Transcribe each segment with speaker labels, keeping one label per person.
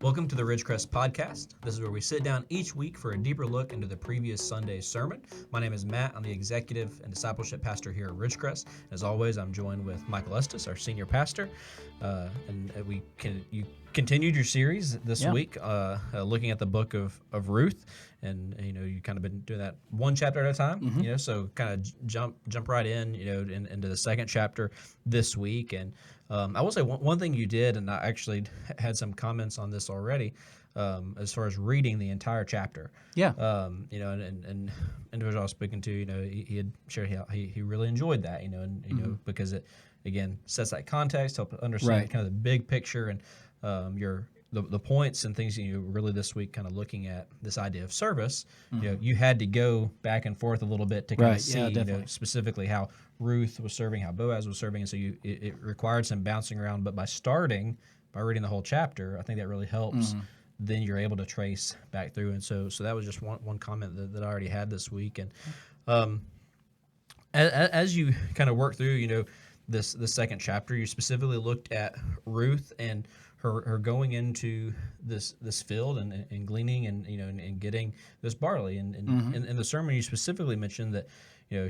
Speaker 1: Welcome to the Ridgecrest podcast. This is where we sit down each week for a deeper look into the previous Sunday's sermon. My name is Matt. I'm the executive and discipleship pastor here at Ridgecrest. As always, I'm joined with Michael Estes, our senior pastor. You continued your series this week, looking at the book of Ruth, and you kind of been doing that one chapter at a time. So kind of jump right in, into the second chapter this week. And I will say one thing you did, and I actually had some comments on this already, as far as reading the entire chapter. Yeah. And individual I was speaking to, he had shared how he really enjoyed that, because it again sets that context, help understand kind of the big picture and the points and things really this week kind of looking at this idea of service. You had to go back and forth a little bit to kind of see specifically how Ruth was serving, how Boaz was serving, and so it required some bouncing around. But by reading the whole chapter, I think that really helps. Then you're able to trace back through, and so that was just one comment that I already had this week. And as you kind of work through, this second chapter, you specifically looked at Ruth and her going into this field and gleaning and getting this barley. And in the sermon, you specifically mentioned that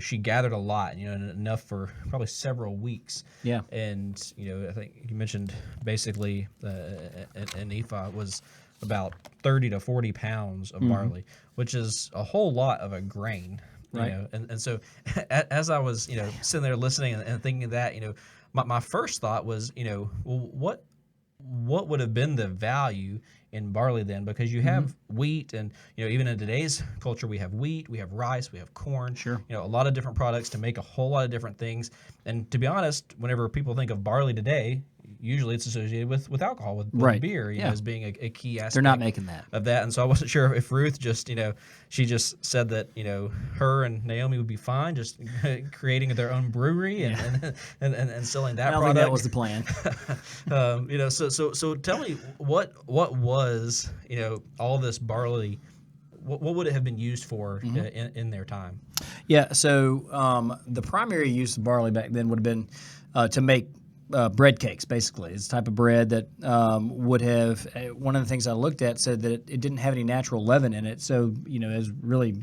Speaker 1: she gathered a lot, enough for probably several weeks. Yeah. And I think you mentioned basically an ephah was about 30 to 40 pounds of barley, which is a whole lot of a grain. Right. And so as I was, sitting there listening and thinking of that, my first thought was, well, what would have been the value in barley then? Because you have wheat, and even in today's culture, we have wheat, we have rice, we have corn. Sure. A lot of different products to make a whole lot of different things. And to be honest, whenever people think of barley today, usually it's associated with alcohol, with beer, as being a key aspect.
Speaker 2: They're not making that.
Speaker 1: Of that. And so I wasn't sure if Ruth just, she just said that, her and Naomi would be fine just creating their own brewery and selling that product.
Speaker 2: I don't think that was the plan.
Speaker 1: So tell me what was, all this barley, what would it have been used for in their time?
Speaker 2: Yeah, so the primary use of barley back then would have been to make bread cakes, basically. It's a type of bread that would have, one of the things I looked at said that it didn't have any natural leaven in it, so, is really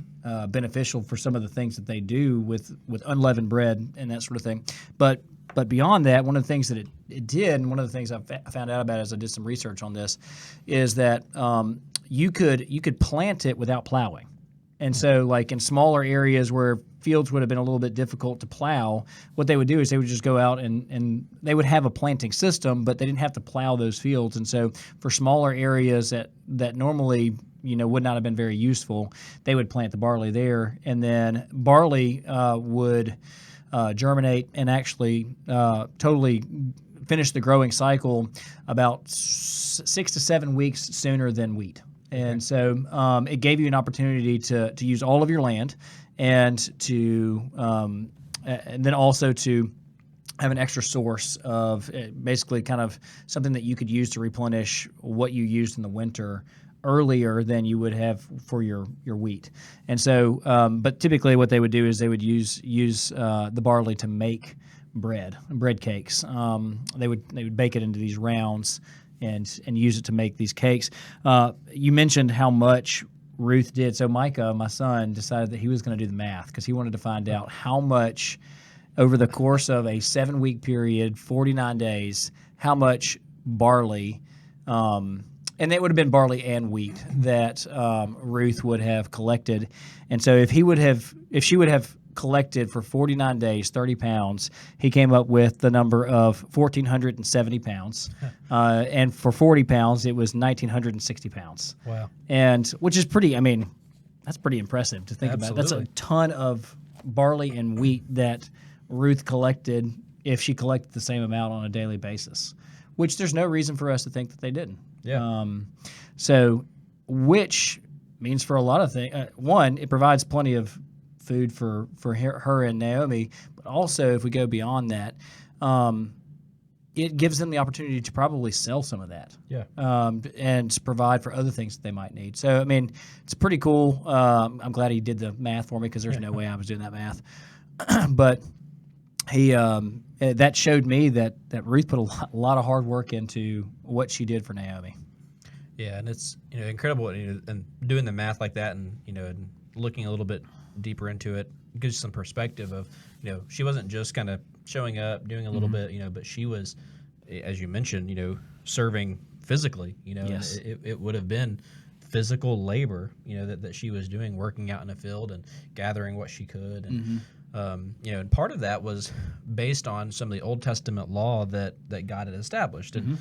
Speaker 2: beneficial for some of the things that they do with unleavened bread and that sort of thing. But beyond that, one of the things that it did, and one of the things I found out about as I did some research on this, is that you could plant it without plowing. And so, like in smaller areas where fields would have been a little bit difficult to plow, what they would do is they would just go out and they would have a planting system, but they didn't have to plow those fields. And so for smaller areas that normally would not have been very useful, they would plant the barley there. And then barley would germinate and actually totally finish the growing cycle about 6 to 7 weeks sooner than wheat. And so it gave you an opportunity to use all of your land and then also to have an extra source of basically kind of something that you could use to replenish what you used in the winter earlier than you would have for your wheat. And so, but typically what they would do is they would use the barley to make bread cakes. They would bake it into these rounds and use it to make these cakes. You mentioned how much Ruth did. So Micah, my son, decided that he was going to do the math because he wanted to find out how much over the course of a 7-week period, 49 days, how much barley, and it would have been barley and wheat that Ruth would have collected. And so if she would have collected for 49 days, 30 pounds, he came up with the number of 1,470 pounds. And for 40 pounds, it was 1,960 pounds. Wow. And which is that's pretty impressive to think about. That's a ton of barley and wheat that Ruth collected if she collected the same amount on a daily basis, which there's no reason for us to think that they didn't. Yeah. So which means for a lot of things, one, it provides plenty of food for her and Naomi, but also if we go beyond that, it gives them the opportunity to probably sell some of that, and to provide for other things that they might need. So it's pretty cool. I'm glad he did the math for me because there's no way I was doing that math, but he that showed me that Ruth put a lot of hard work into what she did for Naomi.
Speaker 1: Yeah, and it's incredible, and doing the math like that, and and looking a little bit deeper into it gives you some perspective of she wasn't just kind of showing up, doing a little bit, but she was, as you mentioned, serving physically,
Speaker 2: Yes.
Speaker 1: and it would have been physical labor, that she was doing, working out in a field and gathering what she could, and and part of that was based on some of the Old Testament law that God had established. And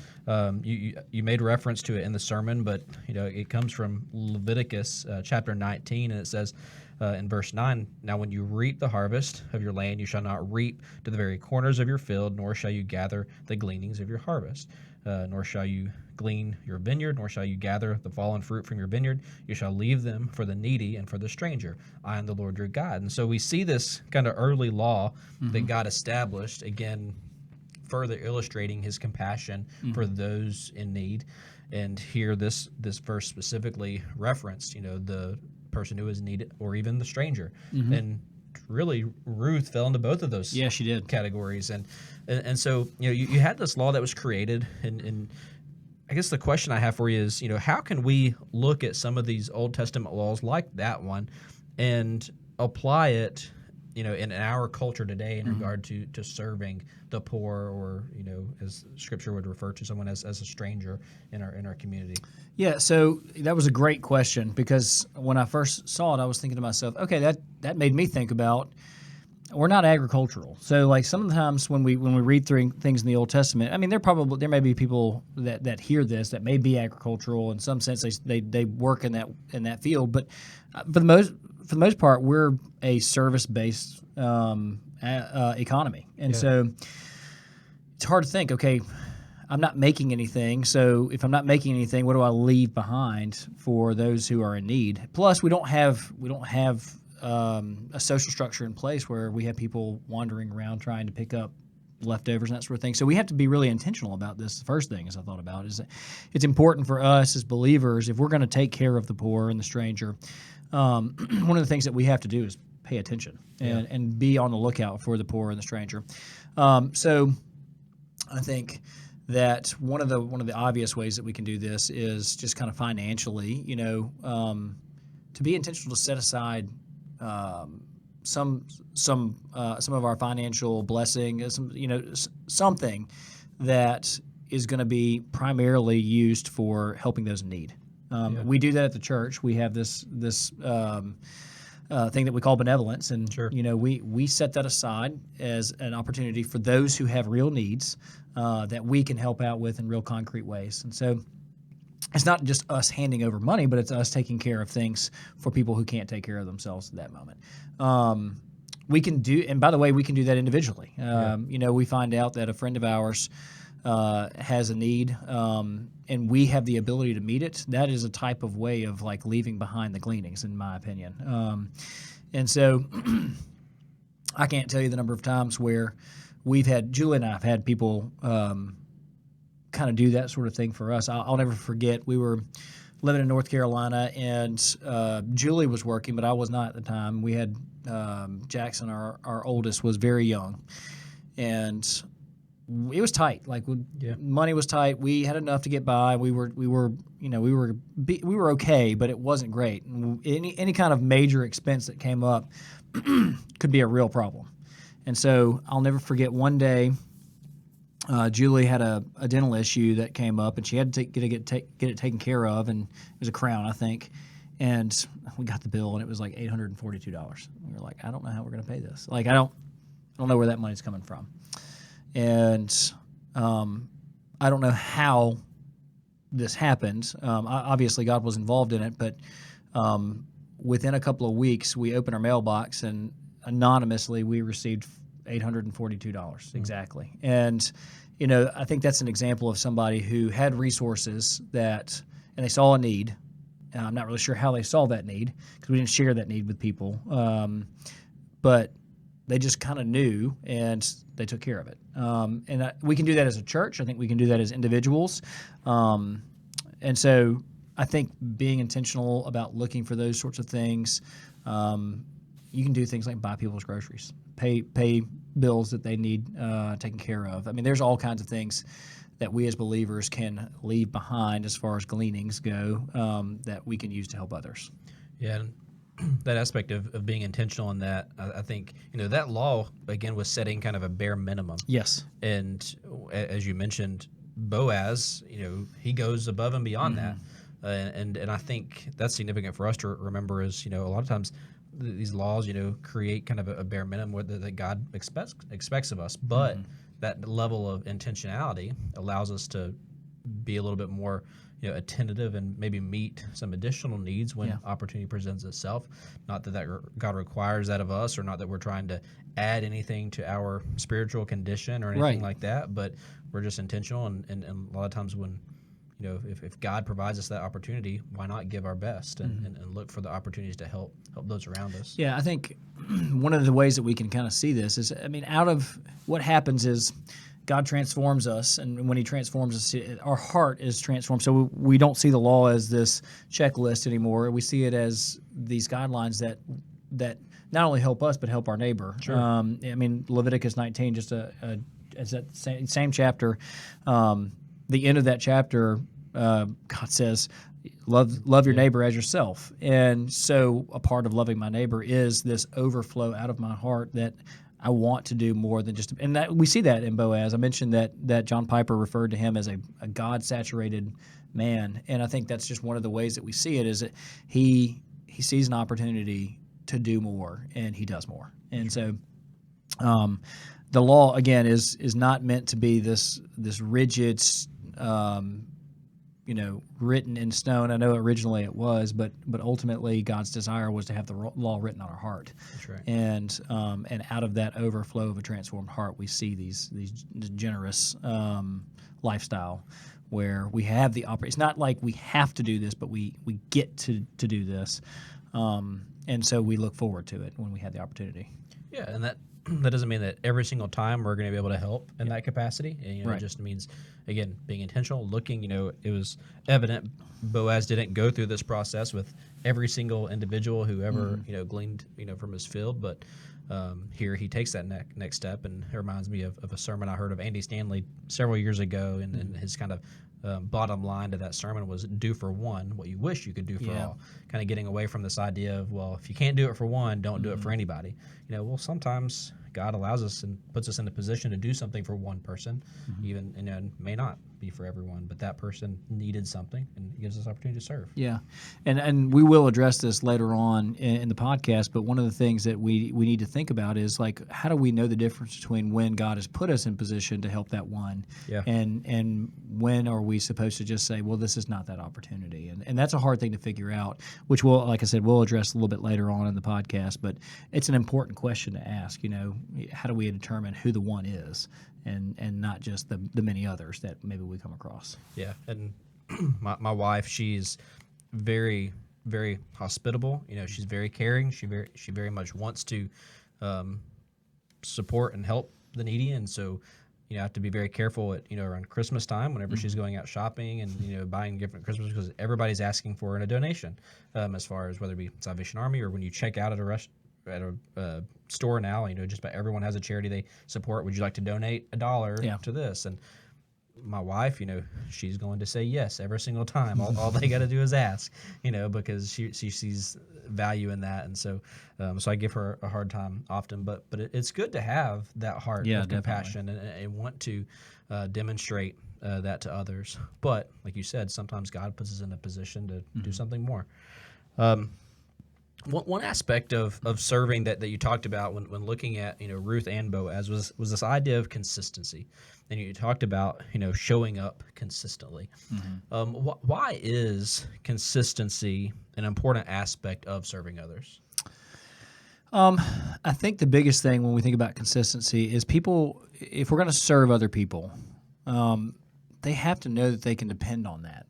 Speaker 1: you made reference to it in the sermon, but it comes from Leviticus chapter 19, and it says in verse 9, "Now when you reap the harvest of your land, you shall not reap to the very corners of your field, nor shall you gather the gleanings of your harvest. Nor shall you glean your vineyard, nor shall you gather the fallen fruit from your vineyard. You shall leave them for the needy and for the stranger. I am the Lord your God." And so we see this kind of early law that God established, again, further illustrating his compassion for those in need. And here this verse specifically referenced, the person who is needed, or even the stranger. And really, Ruth fell into both of those
Speaker 2: Yeah, she did.
Speaker 1: categories. And so you had this law that was created, and I guess the question I have for you is, how can we look at some of these Old Testament laws like that one and apply it, in our culture today in regard to serving the poor, or as Scripture would refer to someone as a stranger in our community?
Speaker 2: Yeah, so that was a great question, because when I first saw it, I was thinking to myself, okay, that made me think about, we're not agricultural. So like sometimes when we read through things in the Old Testament, I mean, there may be people that hear this that may be agricultural in some sense. They work in that field, but for the most part, we're a service-based economy, and so it's hard to think, okay, I'm not making anything. So if I'm not making anything, what do I leave behind for those who are in need? Plus, we don't have a social structure in place where we have people wandering around trying to pick up leftovers and that sort of thing. So we have to be really intentional about this. The first thing, as I thought about, is that it's important for us as believers, if we're going to take care of the poor and the stranger, one of the things that we have to do is pay attention and be on the lookout for the poor and the stranger. So I think that one of the obvious ways that we can do this is just kind of financially, to be intentional to set aside some of our financial blessing, something that is going to be primarily used for helping those in need. We do that at the church. We have this thing that we call benevolence, and
Speaker 1: Sure.
Speaker 2: We set that aside as an opportunity for those who have real needs that we can help out with in real concrete ways. And so it's not just us handing over money, but it's us taking care of things for people who can't take care of themselves at that moment. We can do, and by the way, we can do that individually. We find out that a friend of ours has a need, and we have the ability to meet it. That is a type of way of like leaving behind the gleanings, in my opinion. And so I can't tell you the number of times where Julie and I have had people kind of do that sort of thing for us. I'll never forget, we were living in North Carolina, and Julie was working, but I was not at the time. We had Jackson, our oldest, was very young, and it was tight. Like money was tight. We had enough to get by. We were okay, but it wasn't great. And any kind of major expense that came up could be a real problem. And so I'll never forget one day, Julie had a dental issue that came up, and she had to get it taken care of, and it was a crown, I think. And we got the bill, and it was like $842. We were like, I don't know how we're going to pay this. Like, I don't know where that money's coming from. And I don't know how this happened. Obviously, God was involved in it, but within a couple of weeks, we opened our mailbox, and anonymously we received $842 exactly. And I think that's an example of somebody who had resources and they saw a need. I'm not really sure how they saw that need, because we didn't share that need with people. But they just kind of knew, and they took care of it. And we can do that as a church. I think we can do that as individuals. And so I think being intentional about looking for those sorts of things, you can do things like buy people's groceries, pay bills that they need taken care of. I mean, there's all kinds of things that we as believers can leave behind as far as gleanings go, that we can use to help others.
Speaker 1: Yeah, and that aspect of being intentional in that, I think, that law, again, was setting kind of a bare minimum.
Speaker 2: Yes.
Speaker 1: And as you mentioned, Boaz, he goes above and beyond that. And I think that's significant for us to remember is, a lot of times these laws, create kind of a bare minimum that God expects of us. But that level of intentionality allows us to be a little bit more attentive and maybe meet some additional needs when opportunity presents itself. Not that God requires that of us, or not that we're trying to add anything to our spiritual condition or anything like that, but we're just intentional. And a lot of times when, if God provides us that opportunity, why not give our best and look for the opportunities to help those around us?
Speaker 2: Yeah, I think one of the ways that we can kind of see this is, out of what happens is God transforms us, and when He transforms us, our heart is transformed. So we don't see the law as this checklist anymore. We see it as these guidelines that not only help us but help our neighbor.
Speaker 1: Sure.
Speaker 2: Leviticus 19, just as that same chapter, the end of that chapter, God says, "Love your neighbor as yourself." And so, a part of loving my neighbor is this overflow out of my heart that I want to do more than just, and that we see that in Boaz. I mentioned that John Piper referred to him as a God-saturated man, and I think that's just one of the ways that we see it is that he sees an opportunity to do more, and he does more. And so, the law again is not meant to be this rigid, written in stone. I know originally it was, but ultimately God's desire was to have the law written on our heart.
Speaker 1: That's right.
Speaker 2: And out of that overflow of a transformed heart, we see these generous lifestyle where we have the opportunity. It's not like we have to do this, but we get to do this, and so we look forward to it when we have the opportunity.
Speaker 1: Yeah, and that doesn't mean that every single time we're going to be able to help in that capacity. And, it just means, again, being intentional, looking. It was evident Boaz didn't go through this process with every single individual who ever gleaned from his field, but here he takes that next step, and it reminds me of a sermon I heard of Andy Stanley several years ago, and his kind of bottom line to that sermon was do for one what you wish you could do for all. Kind of getting away from this idea of, well, if you can't do it for one, don't do it for anybody. Well, sometimes God allows us and puts us in a position to do something for one person, even, and may not be for everyone, but that person needed something, and it gives us opportunity to serve.
Speaker 2: Yeah, and we will address this later on in the podcast, but one of the things that we need to think about is, like, how do we know the difference between when God has put us in position to help that one, and when are we supposed to just say, well, this is not that opportunity, and that's a hard thing to figure out, which we'll, like I said, we'll address a little bit later on in the podcast, but it's an important question to ask. How do we determine who the one is, and not just the many others that maybe we come across?
Speaker 1: Yeah, and my wife, she's very, very hospitable. She's very caring. She very much wants to support and help the needy, and so I have to be very careful at around Christmas time whenever she's going out shopping and buying different Christmas, because everybody's asking for a donation, as far as whether it be Salvation Army or when you check out at a store now, just about everyone has a charity they support. Would you like to donate $1 to this? And my wife, she's going to say yes every single time. All they got to do is ask, because she sees value in that. And so I give her a hard time often, but it's good to have that heart of compassion and want to demonstrate that to others. But like you said, sometimes God puts us in a position to do something more. One aspect of serving that you talked about when looking at Ruth and Boaz was this idea of consistency, and you talked about showing up consistently. Why is consistency an important aspect of serving others?
Speaker 2: I think the biggest thing when we think about consistency is people, if we're going to serve other people, they have to know that they can depend on that.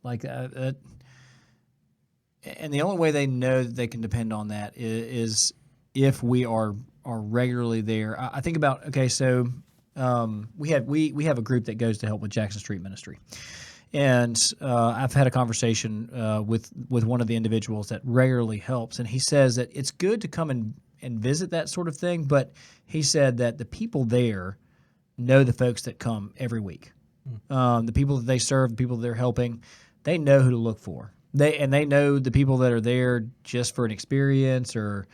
Speaker 2: And the only way they know that they can depend on that is if we are regularly there. I think about, so we have a group that goes to help with Jackson Street Ministry, and I've had a conversation with one of the individuals that regularly helps, and he says that it's good to come and visit that sort of thing, but he said that the people there know the folks that come every week. The people that they serve, the people that they're helping, they know who to look for. They know the people that are there just for an experience or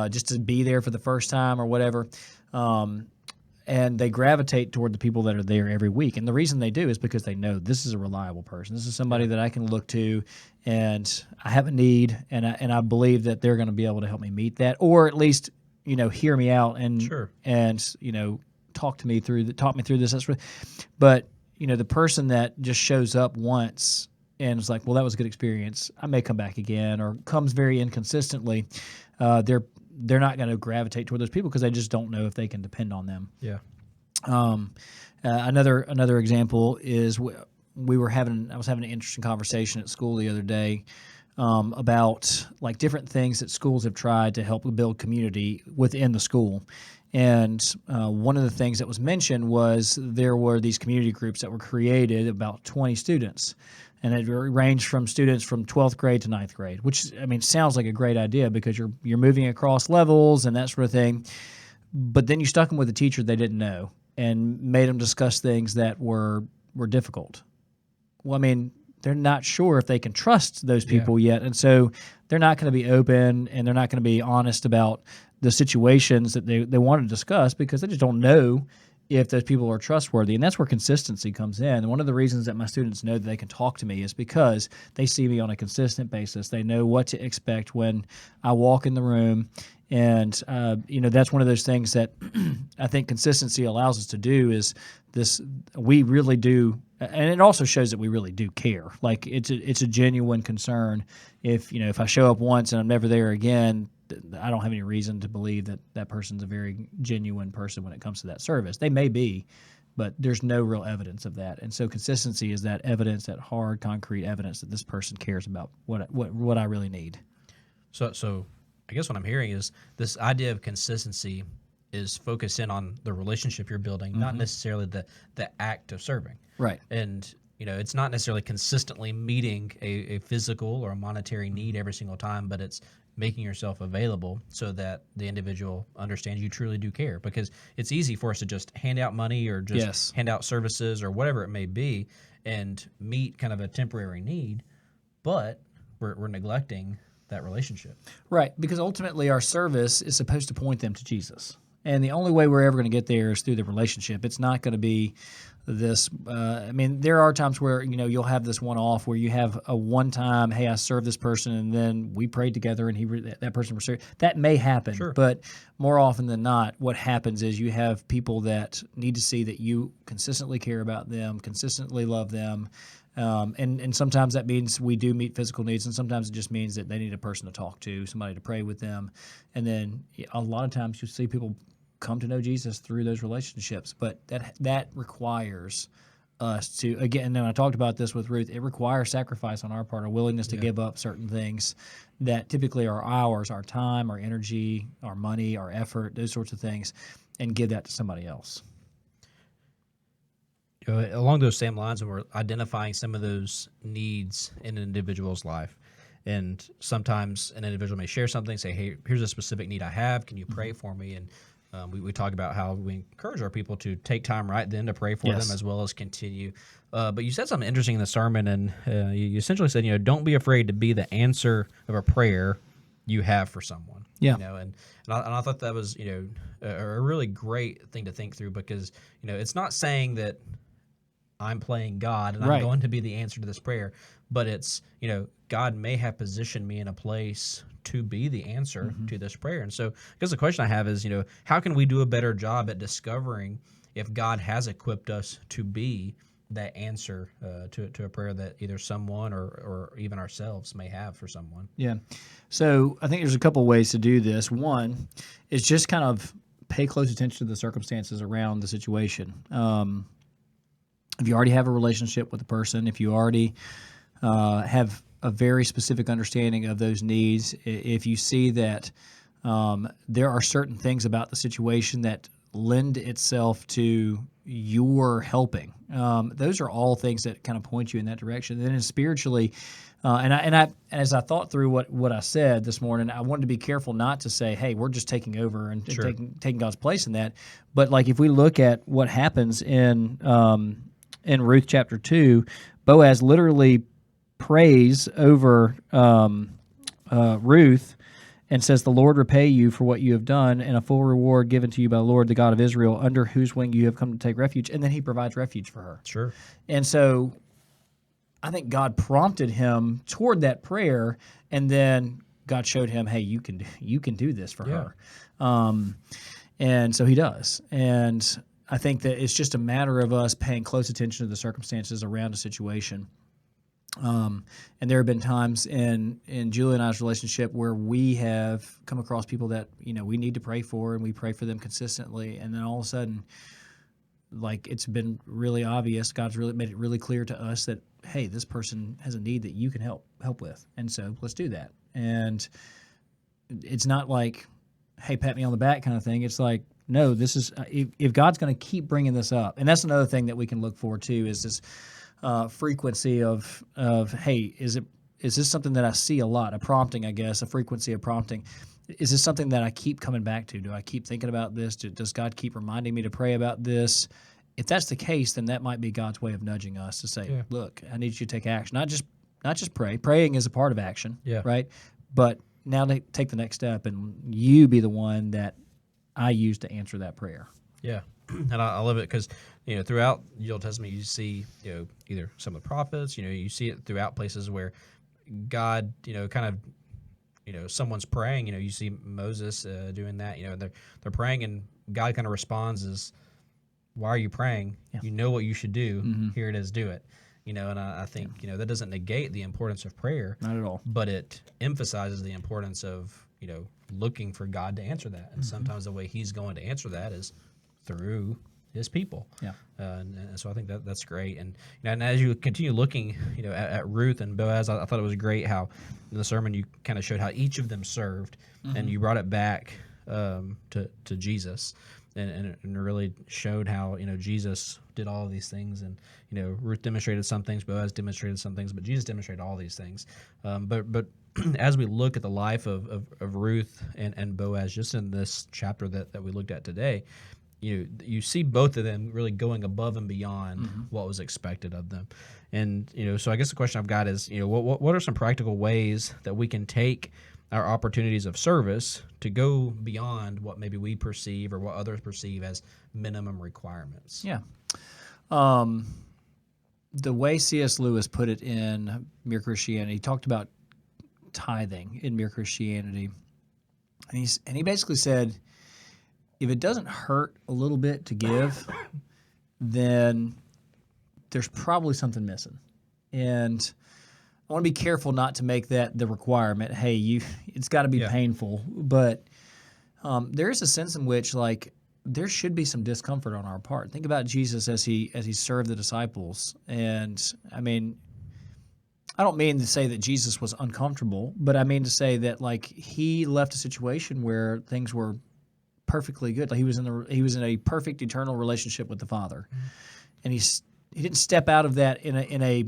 Speaker 2: just to be there for the first time or whatever. And they gravitate toward the people that are there every week. And the reason they do is because they know this is a reliable person. This is somebody that I can look to, and I have a need, and I believe that they're going to be able to help me meet that, or at least hear me out and talk me through this. That's really, but the person that just shows up once and is like, well, that was a good experience, I may come back again, or comes very inconsistently, they're not going to gravitate toward those people because they just don't know if they can depend on them.
Speaker 1: Yeah.
Speaker 2: Another example is I was having an interesting conversation at school the other day about like different things that schools have tried to help build community within the school. And one of the things that was mentioned was there were these community groups that were created, about 20 students. And it ranged from students from 12th grade to 9th grade, which, sounds like a great idea because you're moving across levels and that sort of thing. But then you stuck them with a teacher they didn't know and made them discuss things that were difficult. Well, they're not sure if they can trust those people yet. And so they're not going to be open, and they're not going to be honest about the situations that they want to discuss because they just don't know if those people are trustworthy. And that's where consistency comes in. And one of the reasons that my students know that they can talk to me is because they see me on a consistent basis. They know what to expect when I walk in the room. And, that's one of those things that I think consistency allows us to do is this. We really do. And it also shows that we really do care. Like it's a genuine concern. If I show up once and I'm never there again, I don't have any reason to believe that person's a very genuine person when it comes to that service. They may be, but there's no real evidence of that. And so consistency is that evidence, that hard, concrete evidence that this person cares about what I really need.
Speaker 1: So I guess what I'm hearing is this idea of consistency is focused in on the relationship you're building, not necessarily the act of serving.
Speaker 2: Right.
Speaker 1: And it's not necessarily consistently meeting a physical or a monetary need every single time, but it's making yourself available so that the individual understands you truly do care. Because it's easy for us to just hand out money or just hand out services or whatever it may be and meet kind of a temporary need, but we're neglecting that relationship.
Speaker 2: Right, because ultimately our service is supposed to point them to Jesus. And the only way we're ever going to get there is through the relationship. It's not going to be this. There are times where you'll have this one-off where you have a one-time, hey, I served this person, and then we prayed together, and that person was served. That may happen,
Speaker 1: sure.
Speaker 2: But more often than not, what happens is you have people that need to see that you consistently care about them, consistently love them, and sometimes that means we do meet physical needs, and sometimes it just means that they need a person to talk to, somebody to pray with them, and then a lot of times you see people come to know Jesus through those relationships. But that requires us to, again, and I talked about this with Ruth, it requires sacrifice on our part, a willingness to give up certain things that typically are ours, our time, our energy, our money, our effort, those sorts of things, and give that to somebody else.
Speaker 1: Along those same lines, when we're identifying some of those needs in an individual's life, and sometimes an individual may share something, say, hey, here's a specific need I have, can you pray for me? And we talk about how we encourage our people to take time right then to pray for them as well as continue. But you said something interesting in the sermon, and you essentially said, don't be afraid to be the answer of a prayer you have for someone.
Speaker 2: Yeah.
Speaker 1: And I thought that was, a really great thing to think through because, it's not saying that I'm playing God and I'm going to be the answer to this prayer, but it's, God may have positioned me in a place to be the answer to this prayer. And so I guess the question I have is, how can we do a better job at discovering if God has equipped us to be that answer to a prayer that either someone or even ourselves may have for someone? Yeah.
Speaker 2: So I think there's a couple ways to do this. One is just kind of pay close attention to the circumstances around the situation. If you already have a relationship with the person, if you already have a very specific understanding of those needs, if you see that there are certain things about the situation that lend itself to your helping, those are all things that kind of point you in that direction. And then spiritually, and as I thought through what I said this morning, I wanted to be careful not to say, hey, we're just taking over and taking God's place in that. But like if we look at what happens in in Ruth chapter 2, Boaz literally prays over Ruth and says, "The Lord repay you for what you have done, and a full reward given to you by the Lord, the God of Israel, under whose wing you have come to take refuge." And then he provides refuge for her.
Speaker 1: Sure.
Speaker 2: And so I think God prompted him toward that prayer, and then God showed him, "Hey, you can do this for her." And so he does. And I think that it's just a matter of us paying close attention to the circumstances around a situation. And there have been times in Julie and I's relationship where we have come across people that we need to pray for, and we pray for them consistently, and then all of a sudden, like, it's been really obvious. God's really made it really clear to us that, hey, this person has a need that you can help with, and so let's do that. And it's not like, hey, pat me on the back kind of thing. It's like, no, this is if God's going to keep bringing this up, and that's another thing that we can look for too, is this frequency of hey, is this something that I see a lot, a prompting, I guess, a frequency of prompting. Is this something that I keep coming back to? Do I keep thinking about this? Does God keep reminding me to pray about this? If that's the case, then that might be God's way of nudging us to say, look, I need you to take action. Not just pray. Praying is a part of action, right? But now take the next step, and you be the one that I use to answer that prayer.
Speaker 1: Yeah, and I love it because throughout the Old Testament you see either some of the prophets, you see it throughout places where God kind of someone's praying. You see Moses doing that. They're praying, and God kind of responds as, "Why are you praying? Yeah. You know what you should do. Mm-hmm. Here it is. Do it." And I think that doesn't negate the importance of prayer.
Speaker 2: Not at all.
Speaker 1: But it emphasizes the importance of looking for God to answer that. And sometimes the way He's going to answer that is through His people.
Speaker 2: Yeah.
Speaker 1: And so I think that's great. And as you continue looking at Ruth and Boaz, I thought it was great how in the sermon you kind of showed how each of them served, and you brought it back to Jesus. And really showed how Jesus did all of these things, and Ruth demonstrated some things, Boaz demonstrated some things, but Jesus demonstrated all these things. But as we look at the life of Ruth and Boaz, just in this chapter that we looked at today, you see both of them really going above and beyond what was expected of them. And so I guess the question I've got is what are some practical ways that we can take our opportunities of service to go beyond what maybe we perceive or what others perceive as minimum requirements?
Speaker 2: Yeah. The way C.S. Lewis put it in Mere Christianity, he talked about tithing in Mere Christianity. And he basically said, if it doesn't hurt a little bit to give, then there's probably something missing. And I want to be careful not to make that the requirement. Hey, it's got to be painful, but there is a sense in which there should be some discomfort on our part. Think about Jesus as he served the disciples, and I mean, I don't mean to say that Jesus was uncomfortable, but I mean to say that he left a situation where things were perfectly good. He was in a perfect eternal relationship with the Father, and he didn't step out of that in a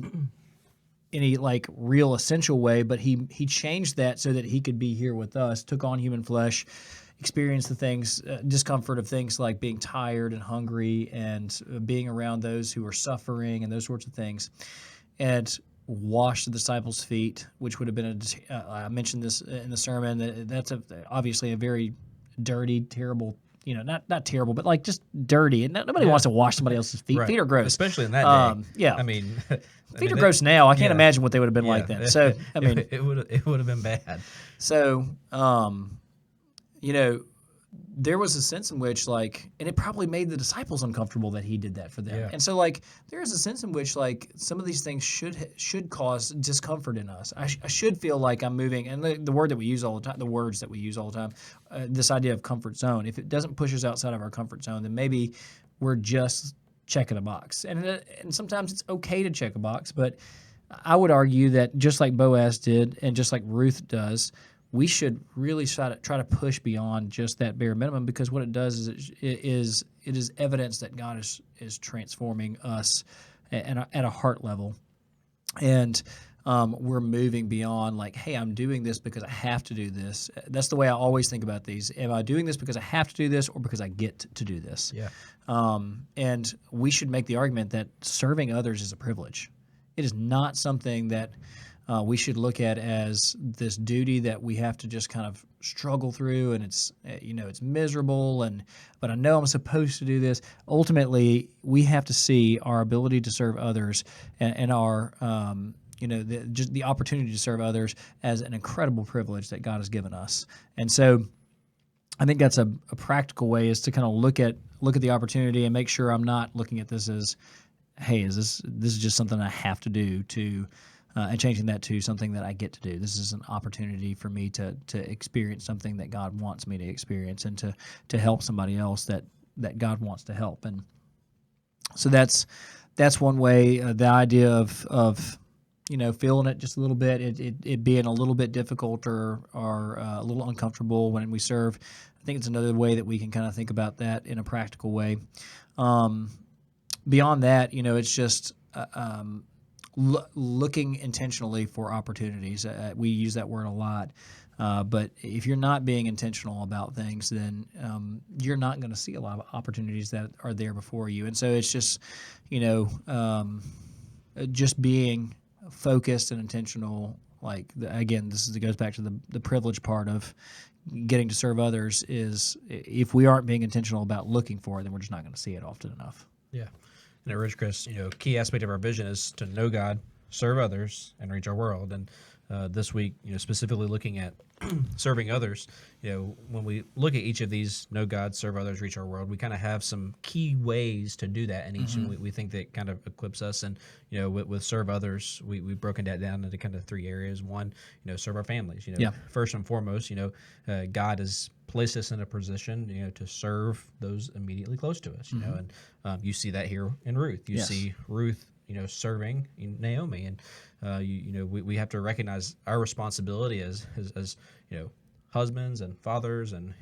Speaker 2: real essential way, but he changed that so that he could be here with us, took on human flesh, experienced the things, discomfort of things like being tired and hungry and being around those who are suffering and those sorts of things, and washed the disciples' feet, which would have been I mentioned this in the sermon, that's obviously a very dirty, terrible, not terrible, but just dirty. And nobody wants to wash somebody else's feet.
Speaker 1: Right.
Speaker 2: Feet are gross.
Speaker 1: Especially in that day.
Speaker 2: Yeah.
Speaker 1: I mean,
Speaker 2: feet are gross now. I can't imagine what they would have been like then. So, I mean,
Speaker 1: it would have been bad.
Speaker 2: So, there was a sense in which and it probably made the disciples uncomfortable that he did that for them.
Speaker 1: Yeah.
Speaker 2: And so there is a sense in which some of these things should cause discomfort in us. I should feel like I'm moving, and the word that we use all the time, the words that we use all the time, this idea of comfort zone. If it doesn't push us outside of our comfort zone, then maybe we're just checking a box. And sometimes it's okay to check a box, but I would argue that just like Boaz did and just like Ruth does, we should really try to push beyond just that bare minimum, because what it does is it is evidence that God is transforming us at a heart level. And we're moving beyond like, hey, I'm doing this because I have to do this. That's the way I always think about these. Am I doing this because I have to do this or because I get to do this?
Speaker 1: Yeah.
Speaker 2: And we should make the argument that serving others is a privilege. It is not something that we should look at as this duty that we have to just kind of struggle through, and it's it's miserable. But I know I'm supposed to do this. Ultimately, we have to see our ability to serve others and our just the opportunity to serve others as an incredible privilege that God has given us. And so, I think that's a practical way is to kind of look at the opportunity and make sure I'm not looking at this as, hey, this is just something I have to do to. And changing that to something that I get to do. This is an opportunity for me to experience something that God wants me to experience, and to help somebody else that God wants to help. And so that's one way. The idea of feeling it just a little bit, it being a little bit difficult or a little uncomfortable when we serve. I think it's another way that we can kind of think about that in a practical way. Beyond that, it's just. Looking intentionally for opportunities. We use that word a lot, but if you're not being intentional about things, then you're not going to see a lot of opportunities that are there before you. And so it's just, just being focused and intentional. Like again, goes back to the privilege part of getting to serve others. Is if we aren't being intentional about looking for it, then we're just not going to see it often enough.
Speaker 1: Yeah. And at Ridgecrest, key aspect of our vision is to know God, serve others, and reach our world. And this week, specifically looking at serving others, when we look at each of these, know God, serve others, reach our world, we kind of have some key ways to do that in each, and we think that kind of equips us. And with serve others, we've broken that down into kind of three areas. One, serve our families. First and foremost, God has placed us in a position, to serve those immediately close to us. And you see that here in Ruth. You see Ruth, serving Naomi, and we have to recognize our responsibility as husbands and fathers and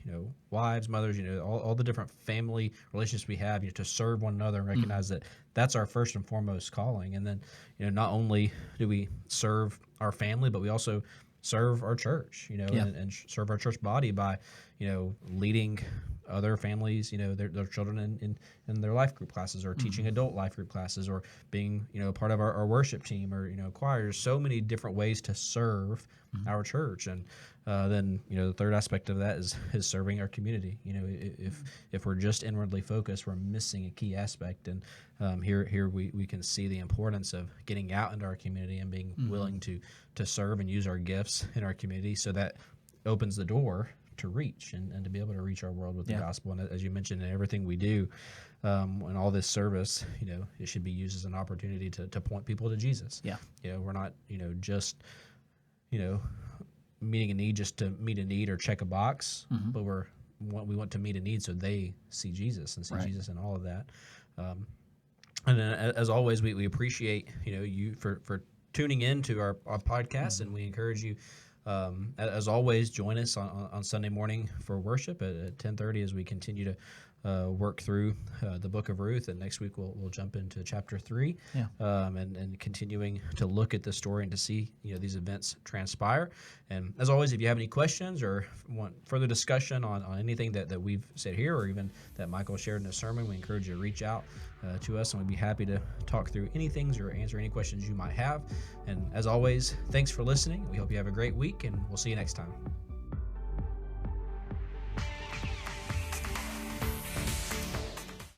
Speaker 1: wives, mothers, all the different family relationships we have, to serve one another and recognize that that's our first and foremost calling. And then not only do we serve our family, but we also serve our church, and serve our church body by leading other families, their children in their life group classes, or teaching adult life group classes, or being part of our worship team, or choirs. So many different ways to serve our church. And then the third aspect of that is serving our community. If we're just inwardly focused, we're missing a key aspect. And here we can see the importance of getting out into our community and being willing to serve and use our gifts in our community, so that opens the door to reach and to be able to reach our world with the gospel. And as you mentioned, in everything we do, and all this service, it should be used as an opportunity to point people to Jesus. We're not just meeting a need just to meet a need or check a box, but we want to meet a need so they see Jesus and see Jesus in all of that. And then, as always, we appreciate you for tuning in to our podcast, and we encourage you. As always, join us on Sunday morning for worship at 10:30 as we continue to work through the book of Ruth. And next week we'll jump into chapter 3, and continuing to look at the story and to see these events transpire. And as always, if you have any questions or want further discussion on anything that we've said here, or even that Michael shared in his sermon, we encourage you to reach out to us, and we'd be happy to talk through any things or answer any questions you might have. And as always, thanks for listening. We hope you have a great week, and we'll see you next time.